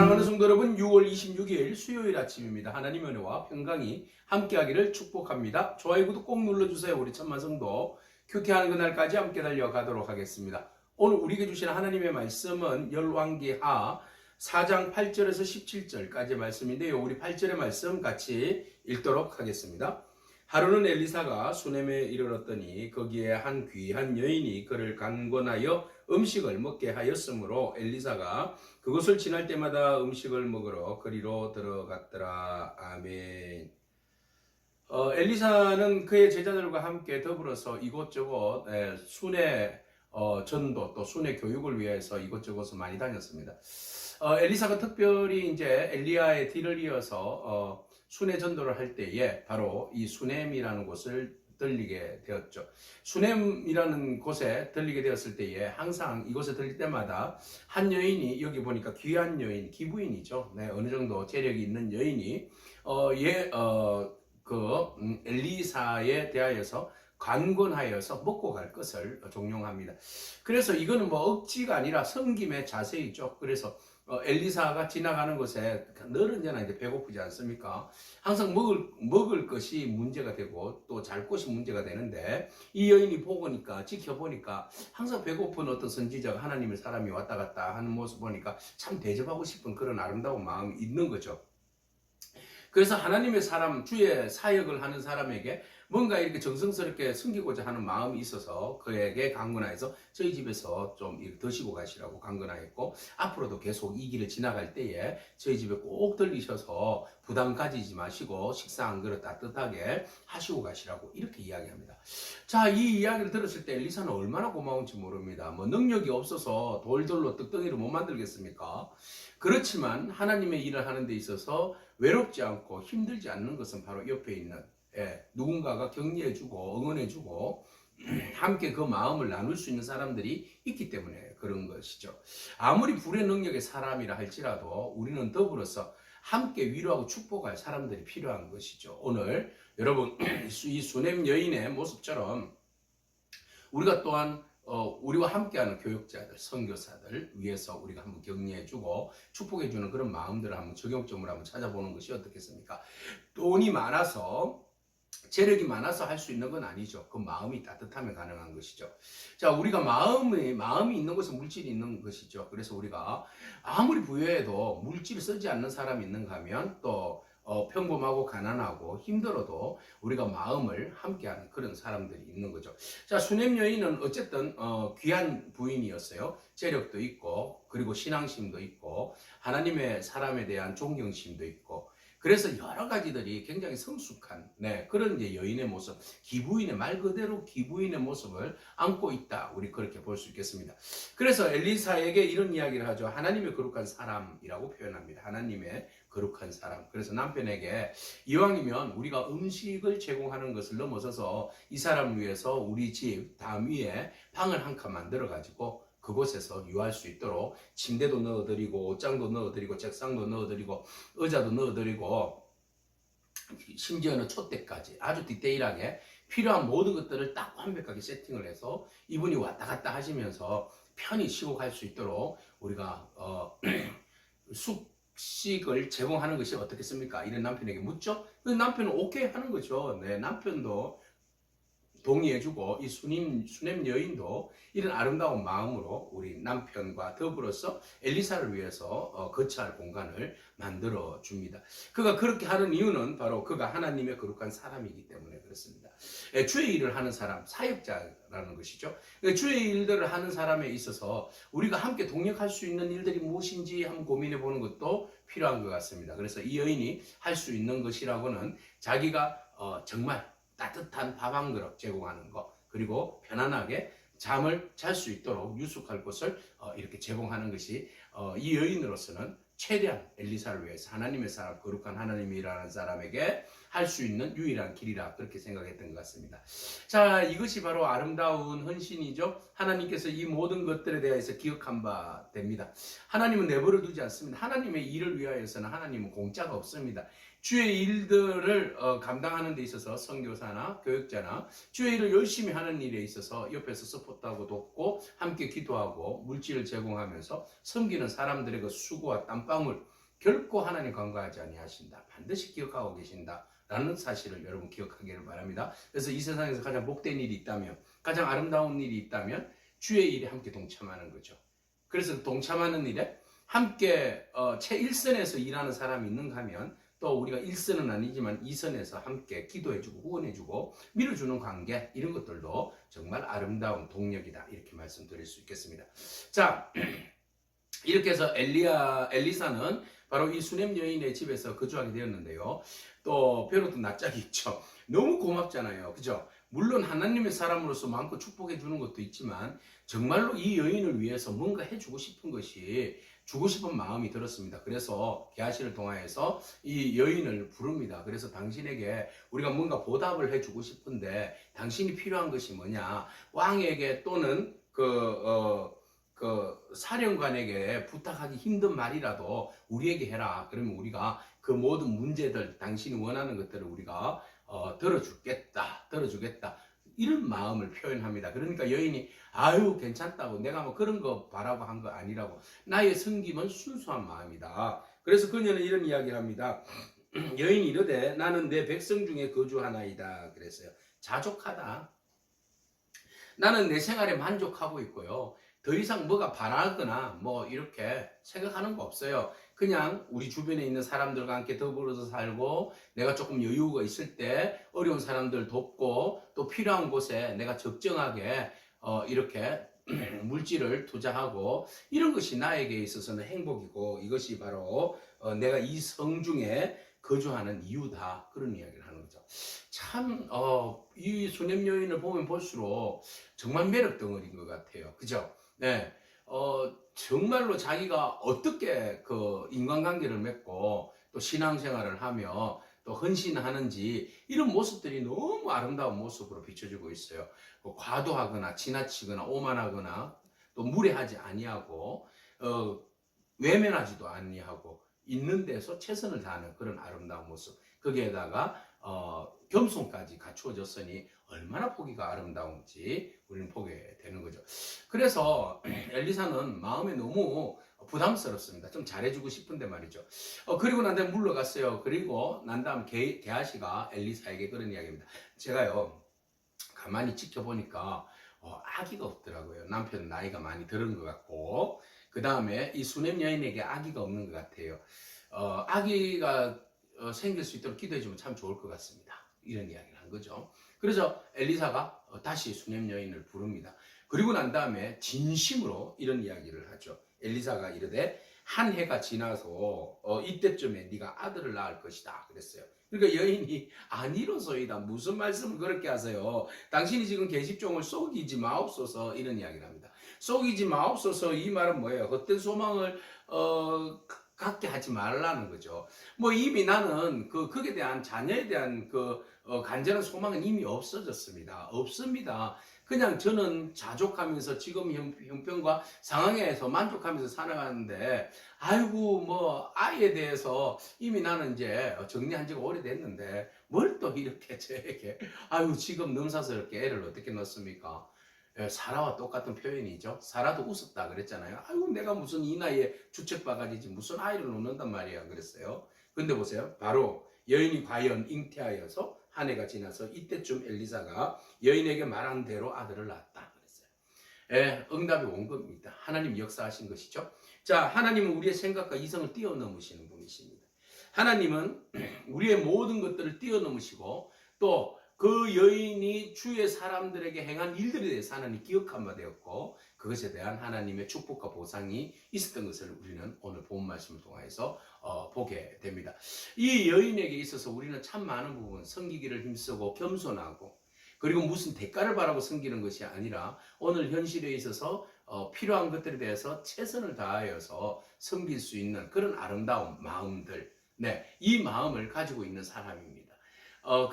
사랑하는 성도 여러분, 6월 26일 수요일 아침입니다. 하나님의 은혜와 평강이 함께하기를 축복합니다. 좋아요, 구독 꼭 눌러주세요. 우리 천만 성도 큐티하는 그날까지 함께 달려가도록 하겠습니다. 오늘 우리에게 주신 하나님의 말씀은 열왕기하 4장 8절에서 17절까지의 말씀인데요. 우리 8절의 말씀 같이 읽도록 하겠습니다. 하루는 엘리사가 수넴에 이르렀더니 거기에 한 귀한 여인이 그를 강권하여 음식을 먹게 하였으므로 엘리사가 그곳을 지날 때마다 음식을 먹으러 거리로 들어갔더라. 아멘. 엘리사는 그의 제자들과 함께 더불어서 이곳저곳 순회 전도 또 순회 교육을 위해서 이곳저곳을 많이 다녔습니다. 엘리사가 특별히 이제 엘리야의 뒤를 이어서 순회 전도를 할 때에 바로 이 수넴이라는 곳을 들리게 되었죠. 수넴이라는 곳에 들리게 되었을 때에 항상 이곳에 들릴 때마다 한 여인이 여기 보니까 귀한 여인, 기부인이죠. 네, 어느 정도 재력이 있는 여인이 엘리사에 대하여서 관건하여서 먹고 갈 것을 종용합니다. 그래서 이거는 뭐 억지가 아니라 섬김의 자세이죠. 그래서 엘리사가 지나가는 곳에 늘 언제나 이제 배고프지 않습니까? 항상 먹을 것이 문제가 되고 또 잘 곳이 문제가 되는데 이 여인이 보니까 지켜보니까 항상 배고픈 어떤 선지자가 하나님의 사람이 왔다 갔다 하는 모습 보니까 참 대접하고 싶은 그런 아름다운 마음이 있는 거죠. 그래서 하나님의 사람, 주의 사역을 하는 사람에게 뭔가 이렇게 정성스럽게 섬기고자 하는 마음이 있어서 그에게 강권하여서 저희 집에서 좀 드시고 가시라고 강권하였고, 앞으로도 계속 이 길을 지나갈 때에 저희 집에 꼭 들리셔서 부담 가지지 마시고 식사 한 그릇 따뜻하게 하시고 가시라고 이렇게 이야기합니다. 자, 이 이야기를 들었을 때 엘리사는 얼마나 고마운지 모릅니다. 뭐 능력이 없어서 돌돌로 떡덩이를 못 만들겠습니까? 그렇지만 하나님의 일을 하는 데 있어서 외롭지 않고 힘들지 않는 것은 바로 옆에 있는 누군가가 격려해주고 응원해주고 함께 그 마음을 나눌 수 있는 사람들이 있기 때문에 그런 것이죠. 아무리 불의 능력의 사람이라 할지라도 우리는 더불어서 함께 위로하고 축복할 사람들이 필요한 것이죠. 오늘 여러분 이 수넴 여인의 모습처럼 우리가 또한 우리와 함께하는 교육자들, 선교사들 위해서 우리가 한번 격려해주고 축복해주는 그런 마음들을 한번 적용점을 한번 찾아보는 것이 어떻겠습니까? 돈이 많아서 재력이 많아서 할 수 있는 건 아니죠. 그 마음이 따뜻하면 가능한 것이죠. 자, 우리가 마음이 있는 것은 물질이 있는 것이죠. 그래서 우리가 아무리 부유해도 물질을 쓰지 않는 사람이 있는가 하면 또 평범하고 가난하고 힘들어도 우리가 마음을 함께하는 그런 사람들이 있는 거죠. 자, 수넴 여인은 어쨌든 귀한 부인이었어요. 재력도 있고 그리고 신앙심도 있고 하나님의 사람에 대한 존경심도 있고, 그래서 여러 가지들이 굉장히 성숙한 그런 이제 여인의 모습, 기부인의 말 그대로 기부인의 모습을 안고 있다. 우리 그렇게 볼 수 있겠습니다. 그래서 엘리사에게 이런 이야기를 하죠. 하나님의 거룩한 사람이라고 표현합니다. 하나님의 거룩한 사람. 그래서 남편에게 이왕이면 우리가 음식을 제공하는 것을 넘어서서 이 사람을 위해서 우리 집 담 위에 방을 한 칸 만들어 가지고 그곳에서 유할 수 있도록 침대도 넣어드리고 옷장도 넣어드리고 책상도 넣어드리고 의자도 넣어드리고 심지어는 촛대까지 아주 디테일하게 필요한 모든 것들을 딱 완벽하게 세팅을 해서 이분이 왔다 갔다 하시면서 편히 쉬고 갈 수 있도록 우리가 숙식을 제공하는 것이 어떻겠습니까? 이런 남편에게 묻죠. 남편은 오케이 하는 거죠. 남편도 동의해주고 이 수넴 여인도 이런 아름다운 마음으로 우리 남편과 더불어서 엘리사를 위해서 거처할 공간을 만들어 줍니다. 그가 그렇게 하는 이유는 바로 그가 하나님의 거룩한 사람이기 때문에 그렇습니다. 주의 일을 하는 사람, 사역자라는 것이죠. 주의 일들을 하는 사람에 있어서 우리가 함께 동역할 수 있는 일들이 무엇인지 한번 고민해 보는 것도 필요한 것 같습니다. 그래서 이 여인이 할 수 있는 것이라고는 자기가 정말 따뜻한 밥 한 그릇 제공하는 것, 그리고 편안하게 잠을 잘 수 있도록 유숙할 곳을 이렇게 제공하는 것이 이 여인으로서는 최대한 엘리사를 위해서 하나님의 사람, 거룩한 하나님이라는 사람에게 할 수 있는 유일한 길이라 그렇게 생각했던 것 같습니다. 자, 이것이 바로 아름다운 헌신이죠. 하나님께서 이 모든 것들에 대해서 기억한 바 됩니다. 하나님은 내버려 두지 않습니다. 하나님의 일을 위하여서는 하나님은 공짜가 없습니다. 주의 일들을 감당하는 데 있어서 선교사나 교육자나 주의 일을 열심히 하는 일에 있어서 옆에서 서포트하고 돕고 함께 기도하고 물질을 제공하면서 섬기는 사람들의 그 수고와 땀방울, 결코 하나님 간과하지 아니하신다. 반드시 기억하고 계신다. 라는 사실을 여러분 기억하기를 바랍니다. 그래서 이 세상에서 가장 복된 일이 있다면, 가장 아름다운 일이 있다면 주의 일에 함께 동참하는 거죠. 그래서 동참하는 일에 함께 최일선에서 일하는 사람이 있는가 하면 또 우리가 1선은 아니지만 2선에서 함께 기도해주고 후원해주고 밀어주는 관계, 이런 것들도 정말 아름다운 동력이다, 이렇게 말씀드릴 수 있겠습니다. 자, 이렇게 해서 엘리사는 바로 이 수넴 여인의 집에서 거주하게 되었는데요. 또 벼룩도 낯짝이 있죠. 너무 고맙잖아요. 그죠? 물론 하나님의 사람으로서 마음껏 축복해 주는 것도 있지만 정말로 이 여인을 위해서 뭔가 해주고 싶은 것이, 주고 싶은 마음이 들었습니다. 그래서 게하시를 통하여서 이 여인을 부릅니다. 그래서 당신에게 우리가 뭔가 보답을 해주고 싶은데 당신이 필요한 것이 뭐냐? 왕에게 또는 그 사령관에게 부탁하기 힘든 말이라도 우리에게 해라. 그러면 우리가 그 모든 문제들, 당신이 원하는 것들을 우리가 들어주겠다. 이런 마음을 표현합니다. 그러니까 여인이 아유 괜찮다고, 내가 뭐 그런 거 바라고 한 거 아니라고, 나의 섬김은 순수한 마음이다. 그래서 그녀는 이런 이야기를 합니다. 여인이 이르되 나는 내 백성 중에 거주하나이다. 그랬어요. 자족하다. 나는 내 생활에 만족하고 있고요. 더 이상 뭐가 바라거나 뭐 이렇게 생각하는 거 없어요. 그냥 우리 주변에 있는 사람들과 함께 더불어서 살고, 내가 조금 여유가 있을 때 어려운 사람들 돕고, 또 필요한 곳에 내가 적정하게 이렇게 물질을 투자하고, 이런 것이 나에게 있어서는 행복이고, 이것이 바로 내가 이 성중에 거주하는 이유다. 그런 이야기를 하는 거죠. 참 이 수냄 여인을 보면 볼수록 정말 매력 덩어리인 것 같아요. 그죠? 네. 정말로 자기가 어떻게 그 인간관계를 맺고 또 신앙생활을 하며 또 헌신하는지, 이런 모습들이 너무 아름다운 모습으로 비춰지고 있어요. 과도하거나 지나치거나 오만하거나 또 무례하지 아니하고 외면하지도 아니하고 있는 데서 최선을 다하는 그런 아름다운 모습. 거기에다가 겸손까지 갖추어졌으니 얼마나 보기가 아름다운지 우리는 보게 되는 거죠. 그래서 엘리사는 마음에 너무 부담스럽습니다. 좀 잘해주고 싶은데 말이죠. 그리고 난 다음에 물러갔어요. 그리고 난 다음 게하시가 엘리사에게 그런 이야기입니다. 제가요 가만히 지켜보니까 아기가 없더라고요. 남편 나이가 많이 들은 것 같고, 그 다음에 이 수냄 여인에게 아기가 없는 것 같아요. 아기가 생길 수 있도록 기도해주면 참 좋을 것 같습니다. 이런 이야기를 한 거죠. 그래서 엘리사가 다시 수냄 여인을 부릅니다. 그리고 난 다음에 진심으로 이런 이야기를 하죠. 엘리사가 이르되 한 해가 지나서 이때쯤에 네가 아들을 낳을 것이다 그랬어요. 그러니까 여인이 아니로소이다. 무슨 말씀을 그렇게 하세요? 당신이 지금 계집종을 속이지 마옵소서, 이런 이야기를 합니다. 속이지 마옵소서, 이 말은 뭐예요? 헛된 소망을 갖게 하지 말라는 거죠. 뭐 이미 나는 그에 대한, 자녀에 대한 간절한 소망은 이미 없어졌습니다. 없습니다. 그냥 저는 자족하면서 지금 형편과 상황에서 만족하면서 살아가는데, 아이고 뭐 아이에 대해서 이미 나는 이제 정리한 지가 오래됐는데 뭘 또 이렇게 저에게 아이고 지금 넘사스럽게 애를 어떻게 넣습니까? 사라와 똑같은 표현이죠. 사라도 웃었다 그랬잖아요. 아이고 내가 무슨 이 나이에 주책바가지지 무슨 아이를 놓는단 말이야 그랬어요. 근데 보세요. 바로 여인이 과연 잉태하여서 한 해가 지나서 이때쯤 엘리사가 여인에게 말한 대로 아들을 낳았다 그랬어요. 응답이 온 겁니다. 하나님 역사하신 것이죠. 자, 하나님은 우리의 생각과 이성을 뛰어넘으시는 분이십니다. 하나님은 우리의 모든 것들을 뛰어넘으시고, 또 그 여인이 주의 사람들에게 행한 일들에 대해서 하나님 기억한 바 되었고, 그것에 대한 하나님의 축복과 보상이 있었던 것을 우리는 오늘 본 말씀을 통해서 보게 됩니다. 이 여인에게 있어서 우리는 참 많은 부분, 섬기기를 힘쓰고 겸손하고, 그리고 무슨 대가를 바라고 섬기는 것이 아니라 오늘 현실에 있어서 필요한 것들에 대해서 최선을 다하여서 섬길 수 있는 그런 아름다운 마음들, 네, 이 마음을 가지고 있는 사람입니다.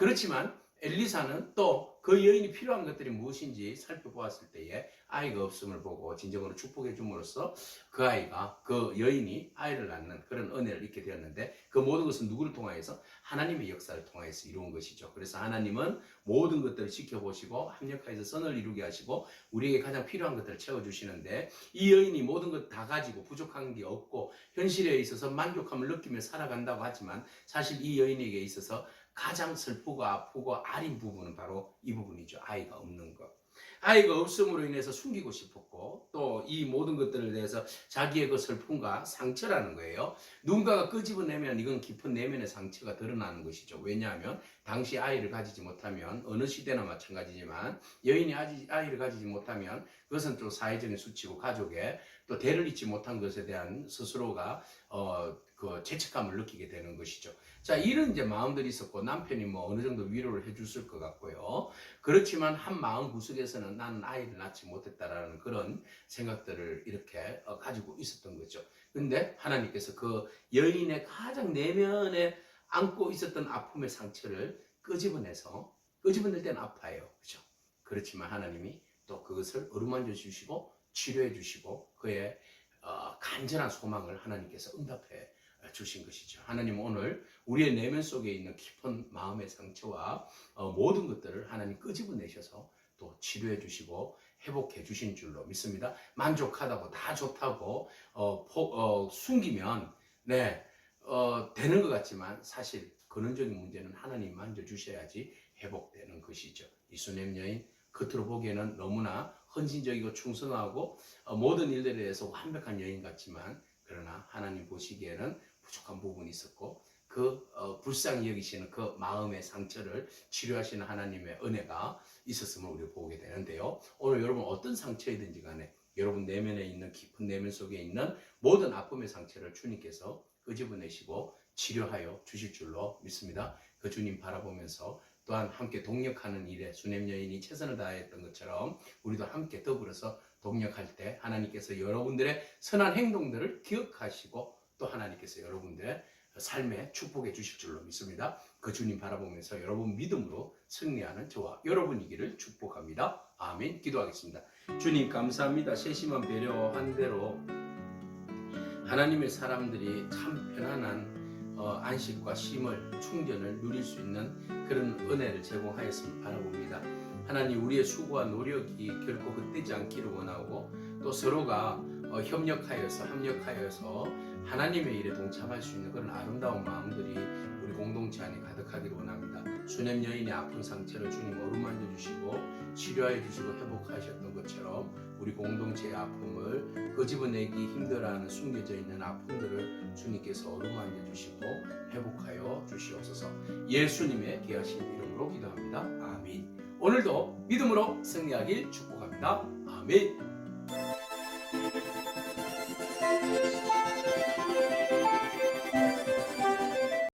그렇지만 엘리사는 또 그 여인이 필요한 것들이 무엇인지 살펴보았을 때에 아이가 없음을 보고 진정으로 축복해 줌으로써 그 아이가, 그 여인이 아이를 낳는 그런 은혜를 입게 되었는데, 그 모든 것은 누구를 통하여서? 하나님의 역사를 통하여서 이루은 것이죠. 그래서 하나님은 모든 것들을 지켜보시고 합력하여서 선을 이루게 하시고 우리에게 가장 필요한 것들을 채워주시는데, 이 여인이 모든 것 다 가지고 부족한 게 없고 현실에 있어서 만족함을 느끼며 살아간다고 하지만, 사실 이 여인에게 있어서 가장 슬프고 아프고 아린 부분은 바로 이 부분이죠. 아이가 없는 것. 아이가 없음으로 인해서 숨기고 싶었고, 또 이 모든 것들에 대해서 자기의 그 슬픔과 상처라는 거예요. 누군가가 끄집어내면 이건 깊은 내면의 상처가 드러나는 것이죠. 왜냐하면 당시 아이를 가지지 못하면, 어느 시대나 마찬가지지만 여인이 아이를 가지지 못하면 그것은 또 사회적인 수치고 가족에 또 대를 잇지 못한 것에 대한 스스로가 그 죄책감을 느끼게 되는 것이죠. 자, 이런 이제 마음들이 있었고, 남편이 뭐 어느 정도 위로를 해줬을 것 같고요. 그렇지만 한 마음 구석에서는 나는 아이를 낳지 못했다라는 그런 생각들을 이렇게 가지고 있었던 거죠. 근데 하나님께서 그 여인의 가장 내면에 안고 있었던 아픔의 상처를 끄집어낼 때는 아파요. 그렇죠? 그렇지만 하나님이 또 그것을 어루만져 주시고 치료해 주시고 그의 간절한 소망을 하나님께서 응답해 주신 것이죠. 하나님 오늘 우리의 내면 속에 있는 깊은 마음의 상처와 모든 것들을 하나님 끄집어내셔서 또 치료해 주시고 회복해 주신 줄로 믿습니다. 만족하다고 다 좋다고 숨기면 되는 것 같지만, 사실 근원적인 문제는 하나님 만져주셔야지 회복되는 것이죠. 이 수냄 여인 겉으로 보기에는 너무나 헌신적이고 충성하고 모든 일들에 대해서 완벽한 여인 같지만, 그러나 하나님 보시기에는 부족한 부분이 있었고, 그 불쌍히 여기시는 그 마음의 상처를 치료하시는 하나님의 은혜가 있었음을 우리가 보게 되는데요. 오늘 여러분 어떤 상처이든지 간에 여러분 내면에 있는 깊은 내면 속에 있는 모든 아픔의 상처를 주님께서 끄집어내시고 치료하여 주실 줄로 믿습니다. 그 주님 바라보면서 또한 함께 동력하는 일에 수냄 여인이 최선을 다했던 것처럼 우리도 함께 더불어서 동력할 때 하나님께서 여러분들의 선한 행동들을 기억하시고 또 하나님께서 여러분들의 삶에 축복해 주실 줄로 믿습니다. 그 주님 바라보면서 여러분 믿음으로 승리하는 저와 여러분이기를 축복합니다. 아멘. 기도하겠습니다. 주님 감사합니다. 세심한 배려한 대로 하나님의 사람들이 참 편안한 안식과 쉼을, 충전을 누릴 수 있는 그런 은혜를 제공하였음을 바라봅니다. 하나님, 우리의 수고와 노력이 결코 헛되지 않기를 원하고, 또 서로가 합력하여서 하나님의 일에 동참할 수 있는 그런 아름다운 마음들이 우리 공동체 안에 가득하기를 원합니다. 수냄 여인의 아픈 상처를 주님 어루만져 주시고 치료하여 주시고 회복하셨던 것처럼 우리 공동체의 아픔을 끄집어내기 힘들어하는 숨겨져 있는 아픔들을 주님께서 어루만져 주시고 회복하여 주시옵소서. 예수님의 귀하신 이름으로 기도합니다. 아멘. 오늘도 믿음으로 승리하길 축복합니다. 아멘.